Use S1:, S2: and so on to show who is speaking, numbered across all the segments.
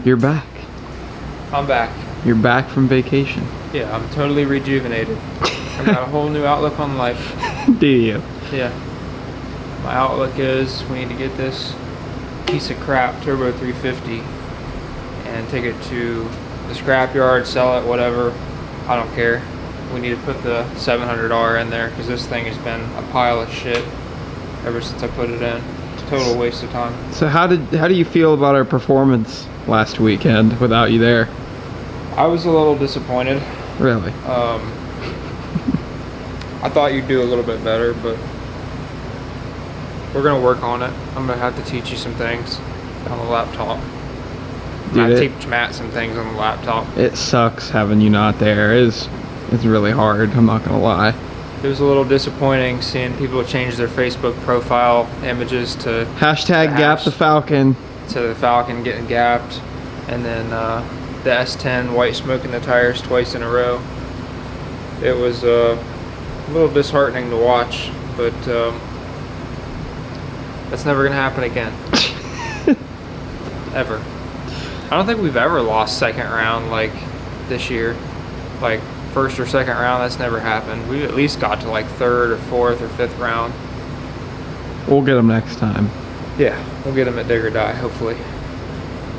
S1: You're back.
S2: I'm back.
S1: You're back from vacation.
S2: Yeah, I'm totally rejuvenated. I've got a whole new outlook on life.
S1: Do you?
S2: Yeah. My outlook is we need to get this piece of crap Turbo 350 and take it to the scrapyard, sell it, whatever. I don't care. We need to put the $700 in there because this thing has been a pile of shit ever since I put it in. Total waste of time.
S1: So how do you feel about our performance last weekend without you there?
S2: I was a little disappointed.
S1: Really?
S2: I thought you'd do a little bit better, but we're gonna work on it. I'm gonna have to teach you some things on the laptop. I teach Matt some things on the laptop.
S1: It sucks having you not there. It's really hard, I'm not gonna lie.
S2: It was a little disappointing seeing people change their Facebook profile images to
S1: Hashtag gap the Falcon.
S2: To the Falcon getting gapped, and then the S10 white smoke in the tires twice in a row. It was a little disheartening to watch, but that's never gonna happen again. Ever. I don't think we've ever lost second round like this year. Like first or second round, that's never happened. We've at least got to like third or fourth or fifth round.
S1: We'll get them next time.
S2: Yeah, we'll get them at Dig or Die, hopefully.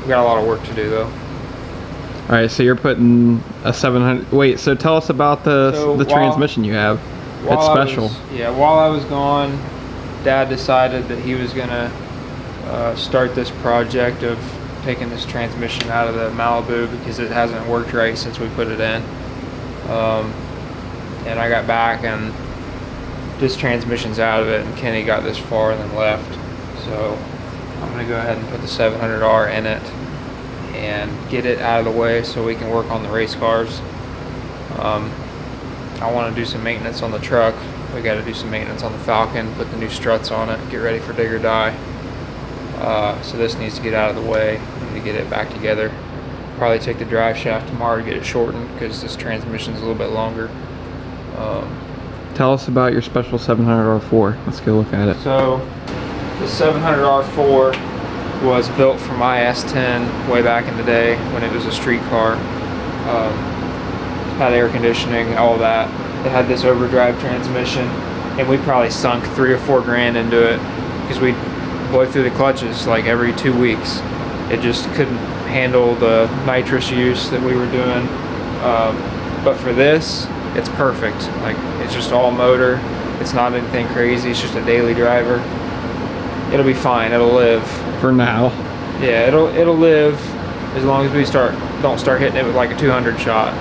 S2: We got a lot of work to do though.
S1: All right, so you're putting a 700. Wait, so tell us about the transmission you have. It's special.
S2: While I was gone, Dad decided that he was gonna start this project of taking this transmission out of the Malibu because it hasn't worked right since we put it in. And I got back and this transmission's out of it, and Kenny got this far and then left. So I'm gonna go ahead and put the $700 in it and get it out of the way so we can work on the race cars. I want to do some maintenance on the truck. We got to do some maintenance on the Falcon, put the new struts on it, get ready for Dig or Die. So this needs to get out of the way. We need to get it back together. Probably take the drive shaft tomorrow to get it shortened because this transmission is a little bit longer.
S1: Tell us about your special $700 4. Let's go look at it.
S2: So the $700 4 was built for my S10 way back in the day when it was a street car. Had air conditioning, all that. It had this overdrive transmission, and we probably sunk $3 or $4 grand into it because we blow through the clutches like every 2 weeks. It just couldn't handle the nitrous use that we were doing. But for this, it's perfect. Like, it's just all motor. It's not anything crazy. It's just a daily driver. It'll be fine. It'll live.
S1: For now.
S2: Yeah, it'll live as long as we don't start hitting it with like a 200 shot.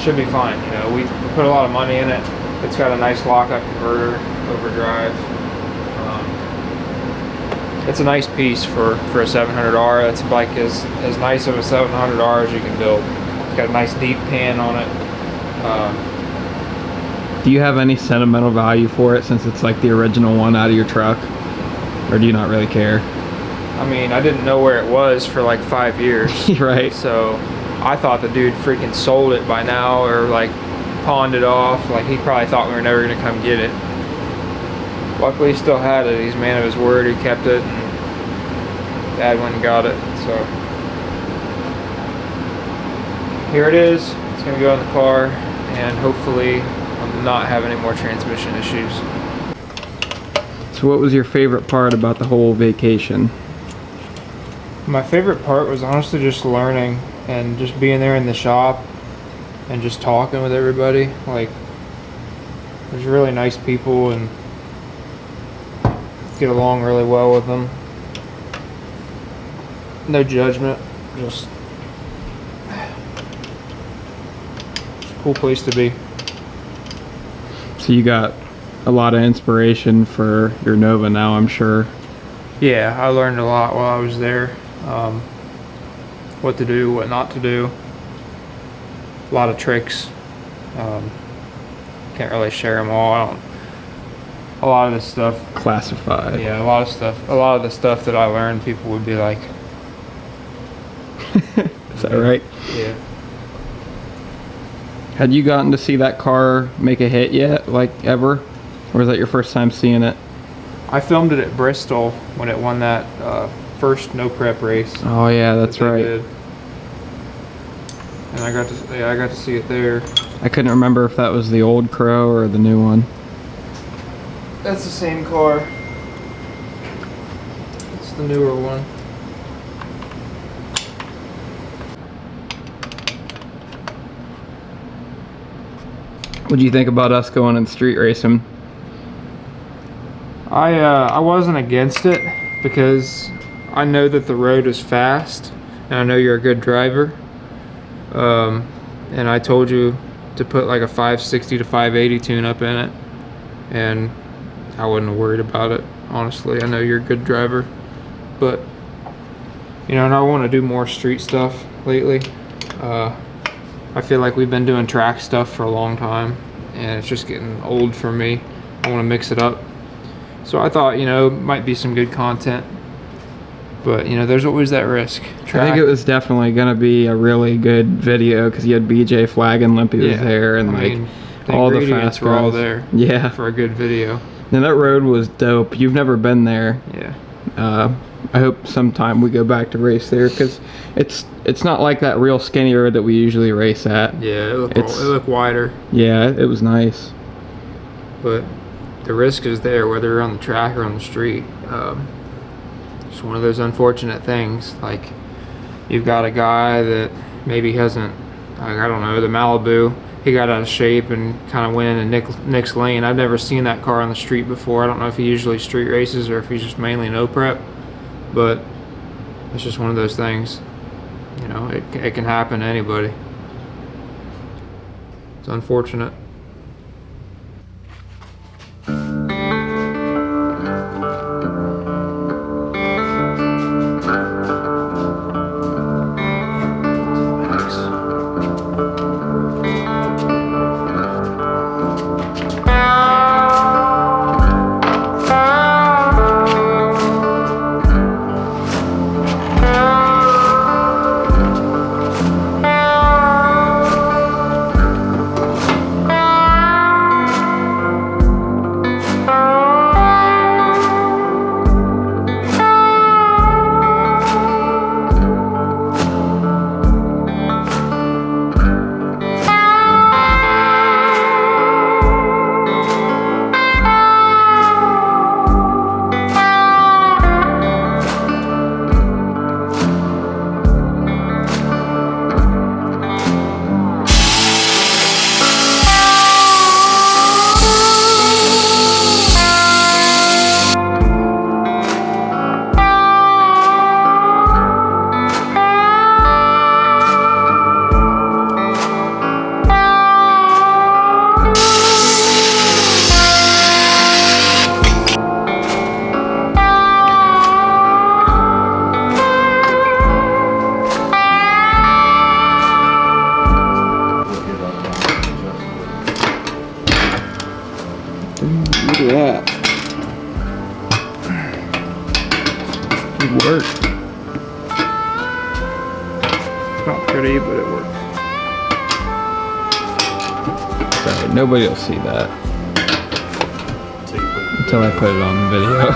S2: Should be fine. You know, we put a lot of money in it. It's got a nice lockup converter, overdrive. It's a nice piece for a $700. It's like as nice of a $700 as you can build. It's got a nice deep pan on it.
S1: Do you have any sentimental value for it since it's like the original one out of your truck? Or do you not really care?
S2: I mean, I didn't know where it was for like 5 years.
S1: Right.
S2: So I thought the dude freaking sold it by now or like pawned it off. Like he probably thought we were never gonna come get it. Luckily he still had it. He's a man of his word. He kept it, and Dad went and got it. So here it is. It's gonna go in the car, and hopefully I'll not have any more transmission issues.
S1: So what was your favorite part about the whole vacation?
S2: My favorite part was honestly just learning and just being there in the shop and just talking with everybody. Like, there's really nice people and get along really well with them. No judgment, just a cool place to be.
S1: So you got a lot of inspiration for your Nova now, I'm sure.
S2: Yeah, I learned a lot while I was there. What to do, what not to do. A lot of tricks. Can't really share them all. A lot of this stuff.
S1: Classified.
S2: Yeah, a lot of stuff. A lot of the stuff that I learned, people would be like.
S1: Is that right?
S2: Yeah.
S1: Had you gotten to see that car make a hit yet, like ever? Or was that your first time seeing it?
S2: I filmed it at Bristol when it won that first no prep race.
S1: Oh yeah, that's
S2: that they
S1: right.
S2: did. And I got to see it there.
S1: I couldn't remember if that was the old Crow or the new one.
S2: That's the same car. It's the newer one.
S1: What do you think about us going and street racing?
S2: I wasn't against it because I know that the road is fast and I know you're a good driver. And I told you to put like a 560 to 580 tune up in it, and I wasn't worried about it, honestly. I know you're a good driver, but you know, and I want to do more street stuff lately. I feel like we've been doing track stuff for a long time and it's just getting old for me. I want to mix it up. So I thought, you know, might be some good content, but you know, there's always that risk.
S1: I think it was definitely gonna be a really good video because you had BJ flagging, Limpy was there, and all the fast
S2: were all
S1: guys.
S2: there.
S1: Yeah,
S2: for a good video.
S1: And that road was dope. You've never been there.
S2: Yeah.
S1: I hope sometime we go back to race there because it's not like that real skinny road that we usually race at.
S2: Yeah, it looked wider.
S1: Yeah, it was nice.
S2: But the risk is there, whether you're on the track or on the street. It's one of those unfortunate things. Like, you've got a guy that maybe hasn't, like, I don't know, the Malibu, he got out of shape and kind of went in Nick's lane. I've never seen that car on the street before. I don't know if he usually street races or if he's just mainly no prep, but it's just one of those things. You know, it can happen to anybody. It's unfortunate.
S1: Look at that. Good work.
S2: It's not pretty, but it works.
S1: Sorry, nobody will see that until I put it on video.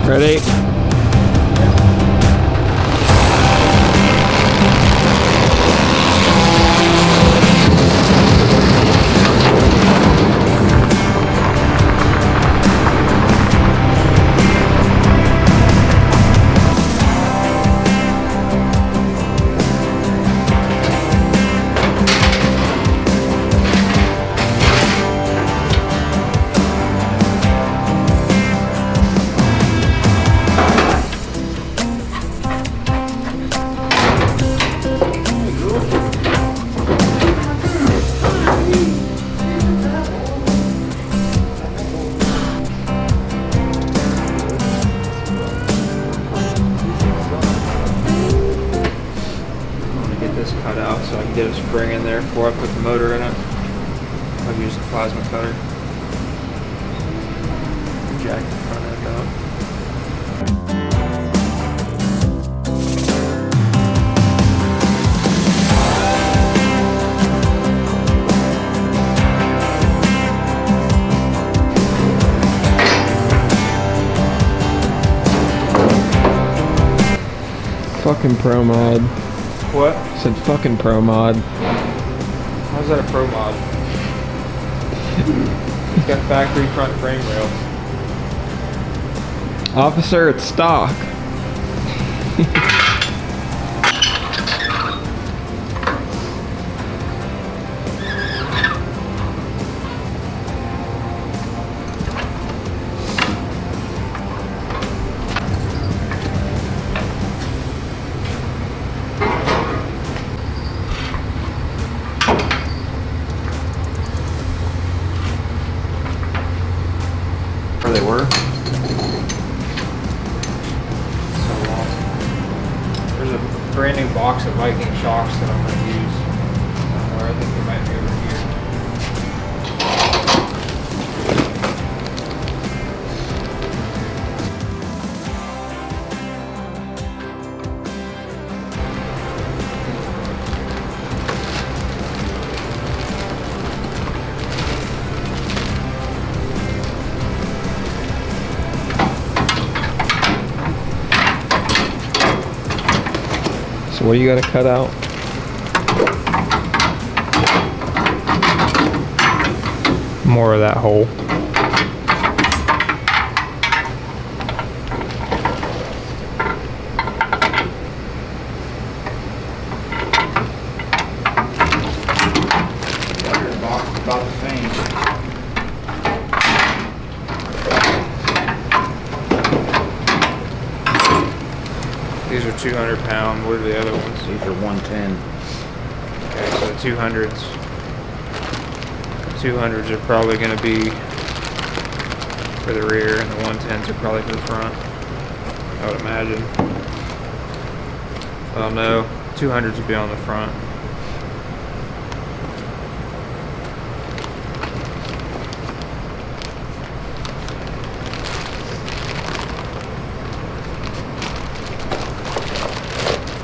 S1: Ready?
S2: before I put the motor in it. I've used a plasma cutter. Jack the front end up.
S1: Fucking pro mod.
S2: What?
S1: I said fucking pro mod.
S2: How's that a pro mod? It's got factory front frame rails.
S1: Officer, it's stock.
S3: Where they were?
S2: So long. There's a brand new box of Viking shocks that I'm going to use. Somewhere. I think they might be over here.
S1: So what do you gotta cut out?
S2: More of that hole.
S3: About the same.
S2: These are 200 pound. What are the other ones?
S3: These are 110.
S2: Okay, so the 200s. 200s are probably going to be for the rear, and the 110s are probably for the front. I would imagine. Well, no, 200s would be on the front.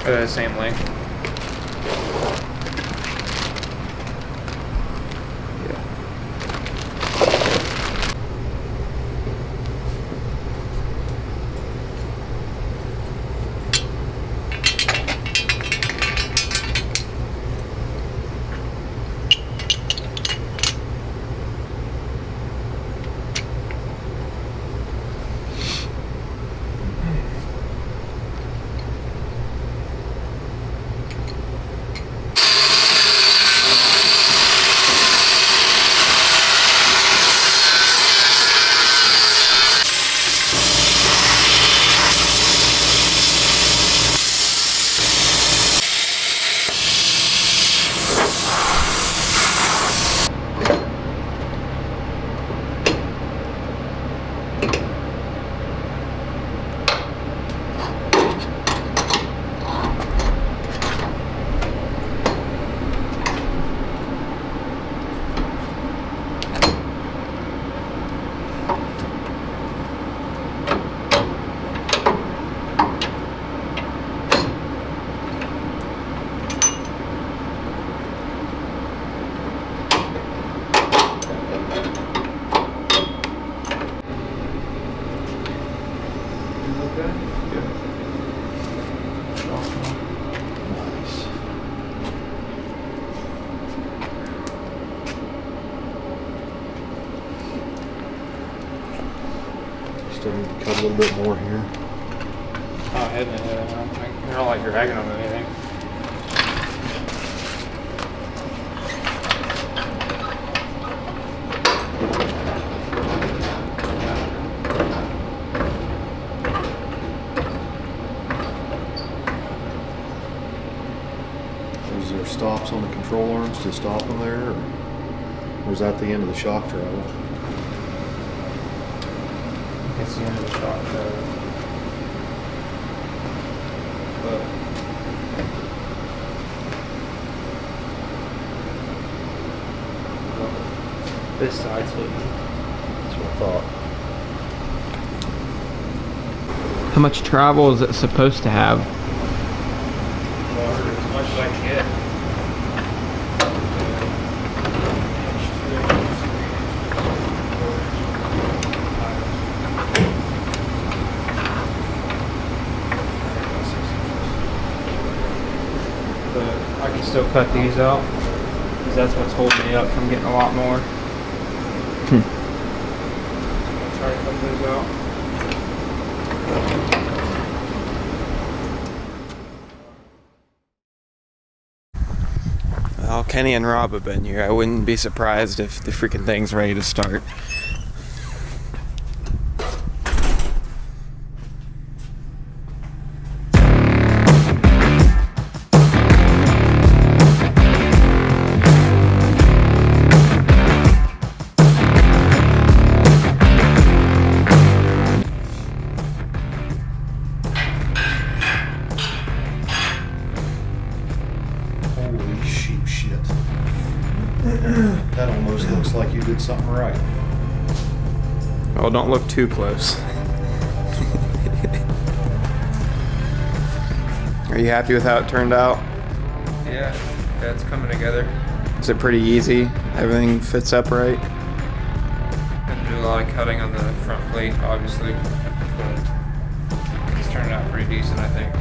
S2: Are they the same length? Yeah.
S3: Still need to cut a little bit more here.
S2: Oh, heading it. You're not like dragging on anything.
S3: Is there stops on the control arms to stop them there? Or is that the end of the shock travel?
S2: It's the end of the shot. This side's hidden.
S3: That's what I thought.
S1: How much travel is it supposed to have?
S2: Water as much as I can get. But I can still cut these out because that's what's holding me up from getting a lot more. I'll try to cut those out.
S1: Well, Kenny and Rob have been here. I wouldn't be surprised if the freaking thing's ready to start.
S3: Holy sheep shit. That almost looks like you did something right.
S1: Oh, don't look too close. Are you happy with how it turned out?
S2: Yeah, it's coming together.
S1: Is it pretty easy? Everything fits up right?
S2: Had to do a lot of cutting on the front plate, obviously, but it's turning out pretty decent, I think.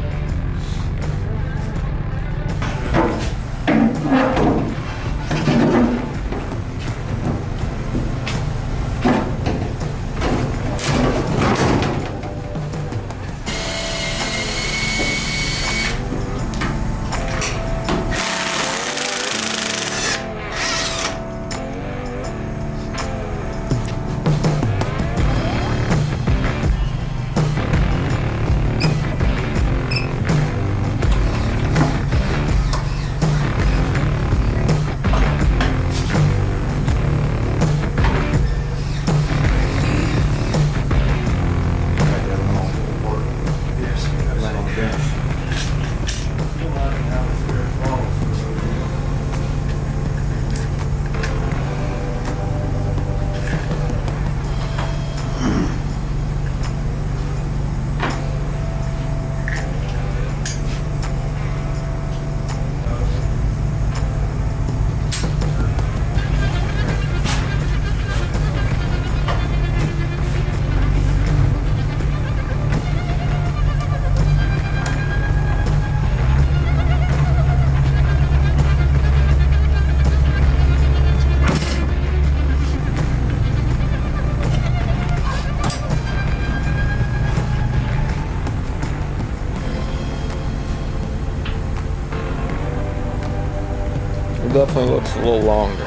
S1: It definitely looks a little longer.
S2: I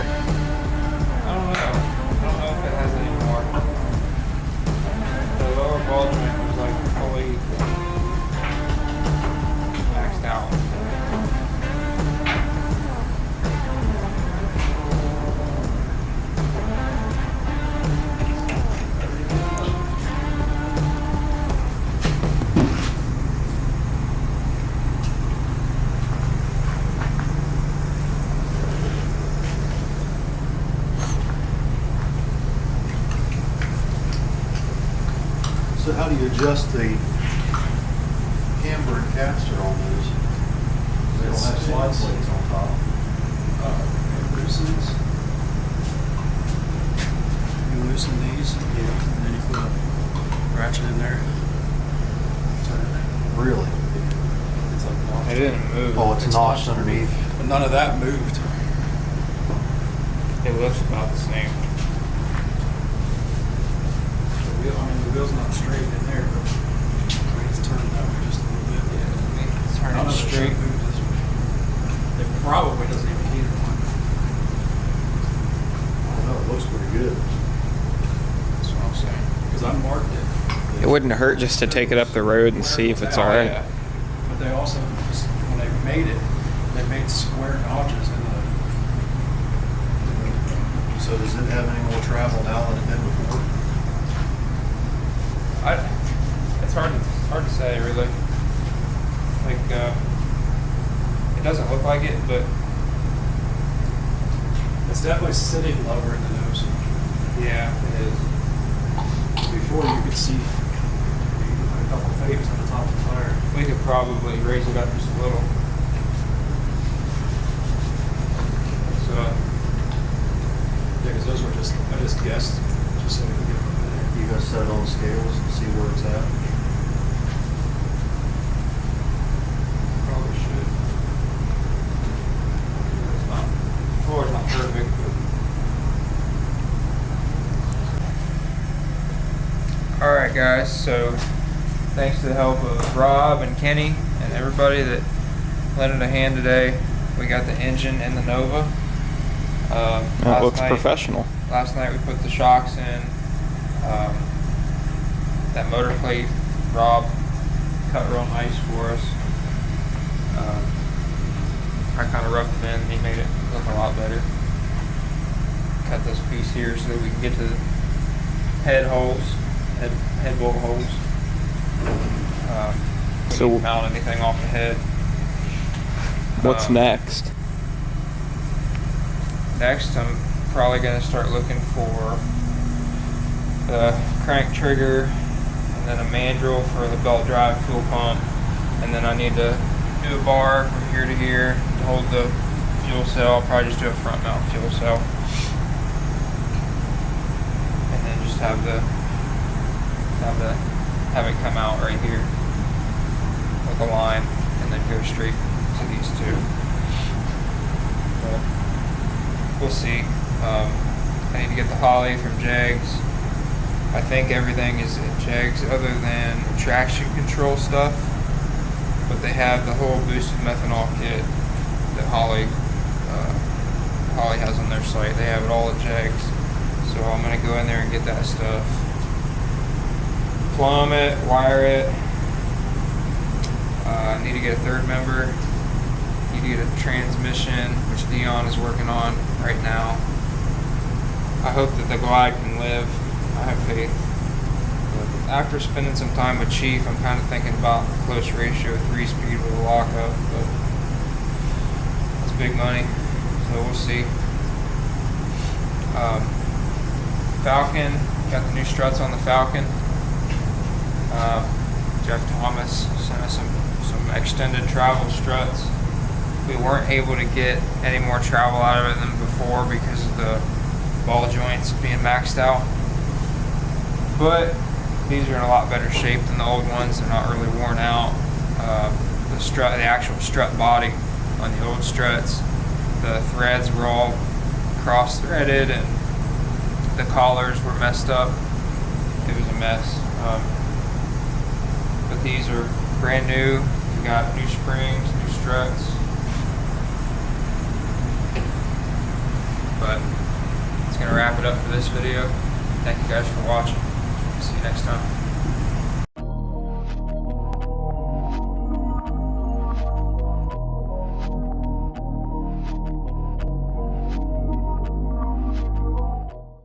S2: don't know if it has any more. The lower ball joint was like fully maxed out.
S3: So how do you adjust the camber and caster on those? They don't have slide plates on top.
S4: Loosens. You loosen these, and then you put a ratchet in there. Turn it.
S3: Really?
S4: It's like notched.
S2: It didn't move.
S3: Oh, it's notched underneath.
S4: But none of that moved.
S2: It looks about the same.
S4: The wheel, I mean, the wheel's not straight in there, but it's turning that way just a little bit.
S2: It's turning
S4: None of it
S2: straight.
S4: should move this way. It probably doesn't even heat or one.
S3: I don't know, it looks pretty good.
S4: That's what I'm saying. Because I marked it.
S1: It wouldn't hurt just to take it up the road and see if it's
S4: Oh,
S1: alright.
S4: yeah. But they also, just, when they made it, they made square notches in the.
S3: So does it have any more travel now than it did before?
S2: It's hard to say, really. Like, it doesn't look like it, but
S4: It's definitely sitting lower in the nose. is. Before you could see a couple faders on the top of the tire.
S2: We could probably raise it up just a little. So,
S4: Yeah, because those were just, I just guessed, just so we could get them there.
S3: You guys set it on scales and see where it's at?
S2: probably should. It's not, the floor's not perfect, but. Alright guys, so thanks to the help of Rob and Kenny and everybody that lended a hand today, we got the engine in the Nova.
S1: That looks professional.
S2: Last night we put the shocks in. That motor plate, Rob cut real nice for us. I kind of roughed it in and he made it look a lot better. Cut this piece here so that we can get to the head holes, head bolt holes.
S1: So
S2: we mount anything off the head.
S1: What's next?
S2: Next, I'm probably going to start looking for the crank trigger and then a mandrel for the belt drive fuel pump. And then I need to do a bar from here to here to hold the fuel cell. I'll probably just do a front mount fuel cell. And then just have it come out right here with a line and then go straight to these two. But we'll see. I need to get the Holly from Jegs. I think everything is at Jegs other than traction control stuff. But they have the whole boosted methanol kit that Holly has on their site. They have it all at Jegs. So I'm going to go in there and get that stuff. Plumb it, wire it. I need to get a third member. Need to get a transmission, which Dion is working on right now. I hope that the Glide can live. I have faith. But after spending some time with Chief, I'm kind of thinking about a close ratio 3-speed with a lockup, but it's big money, so we'll see. Falcon, got the new struts on the Falcon. Jeff Thomas sent us some extended travel struts. We weren't able to get any more travel out of it than before because of the ball joints being maxed out. But these are in a lot better shape than the old ones. They're not really worn out. The actual strut body on the old struts, the threads were all cross-threaded and the collars were messed up. It was a mess. But these are brand new. We got new springs, new struts. But it's going to wrap it up for this video. Thank you guys for watching. See you next time.